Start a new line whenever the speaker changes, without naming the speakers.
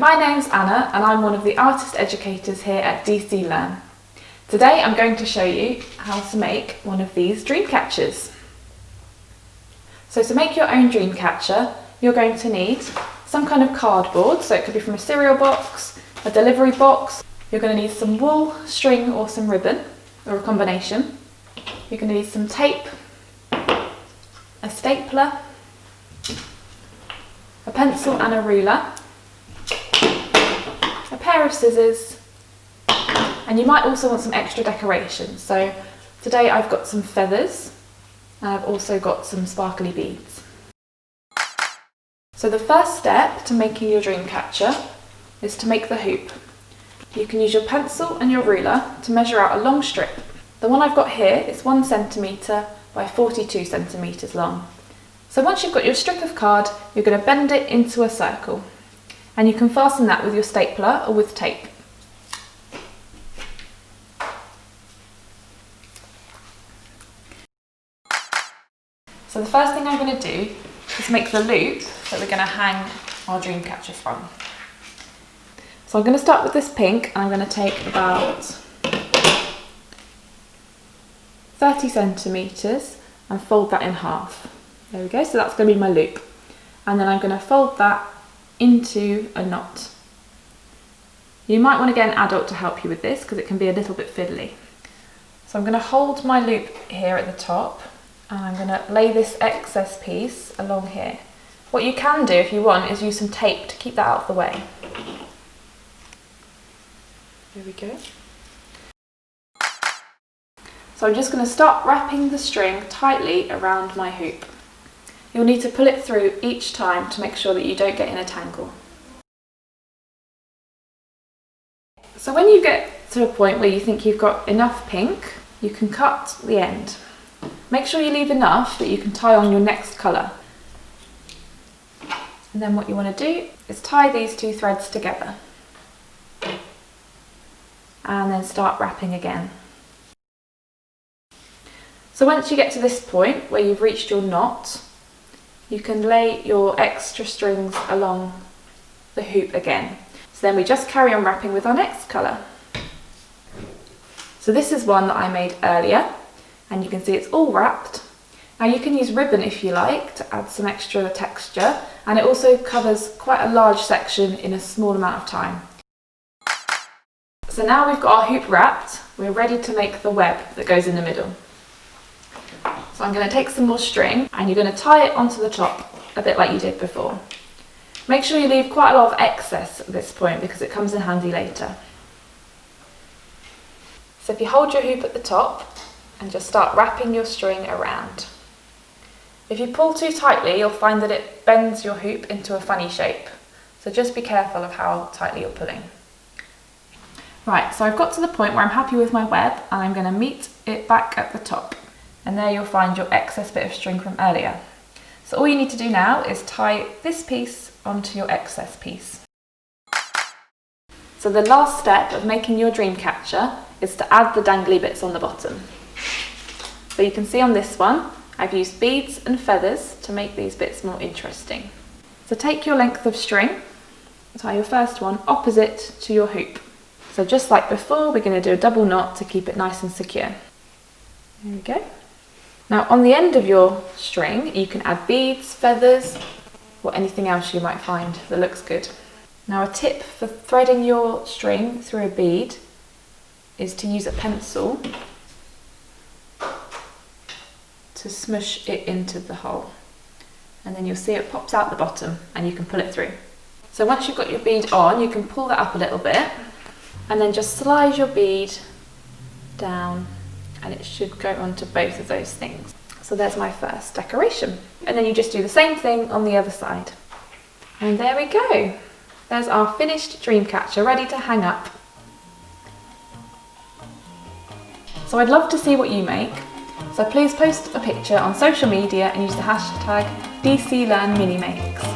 My name's Anna and I'm one of the artist educators here at DC Learn. Today I'm going to show you how to make one of these Dreamcatchers. So to make your own Dreamcatcher, you're going to need some kind of cardboard, so it could be from a cereal box, a delivery box. You're going to need some wool, string or some ribbon, or a combination. You're going to need some tape, a stapler, a pencil and a ruler, a pair of scissors, and you might also want some extra decorations. So today I've got some feathers and I've also got some sparkly beads. So the first step to making your Dreamcatcher is to make the hoop. You can use your pencil and your ruler to measure out a long strip. The one I've got here is 1 centimetre by 42 centimetres long. So once you've got your strip of card, you're going to bend it into a circle, and you can fasten that with your stapler or with tape. So the first thing I'm going to do is make the loop that we're going to hang our Dreamcatcher from. So I'm going to start with this pink, and I'm going to take about 30 centimetres and fold that in half. There we go, so that's going to be my loop. And then I'm going to fold that into a knot. You might want to get an adult to help you with this because it can be a little bit fiddly. So I'm going to hold my loop here at the top, and I'm going to lay this excess piece along here. What you can do if you want is use some tape to keep that out of the way. There we go. So I'm just going to start wrapping the string tightly around my hoop. You'll need to pull it through each time to make sure that you don't get in a tangle. So when you get to a point where you think you've got enough pink, you can cut the end. Make sure you leave enough that you can tie on your next colour. And then what you want to do is tie these two threads together. And then start wrapping again. So once you get to this point where you've reached your knot, you can lay your extra strings along the hoop again. So then we just carry on wrapping with our next colour. So this is one that I made earlier, and you can see it's all wrapped. Now you can use ribbon if you like to add some extra texture, and it also covers quite a large section in a small amount of time. So now we've got our hoop wrapped, we're ready to make the web that goes in the middle. So I'm going to take some more string, and you're going to tie it onto the top a bit like you did before. Make sure you leave quite a lot of excess at this point because it comes in handy later. So if you hold your hoop at the top and just start wrapping your string around. If you pull too tightly, you'll find that it bends your hoop into a funny shape. So just be careful of how tightly you're pulling. Right, so I've got to the point where I'm happy with my web, and I'm going to meet it back at the top. And there you'll find your excess bit of string from earlier. So all you need to do now is tie this piece onto your excess piece. So the last step of making your Dreamcatcher is to add the dangly bits on the bottom. So you can see on this one, I've used beads and feathers to make these bits more interesting. So take your length of string, tie your first one opposite to your hoop. So just like before, we're going to do a double knot to keep it nice and secure. There we go. Now on the end of your string, you can add beads, feathers, or anything else you might find that looks good. Now a tip for threading your string through a bead is to use a pencil to smush it into the hole. And then you'll see it pops out the bottom and you can pull it through. So once you've got your bead on, you can pull that up a little bit and then just slide your bead down, and it should go onto both of those things. So there's my first decoration. And then you just do the same thing on the other side. And there we go. There's our finished Dreamcatcher ready to hang up. So I'd love to see what you make. So please post a picture on social media and use the hashtag DCLearnMiniMakes.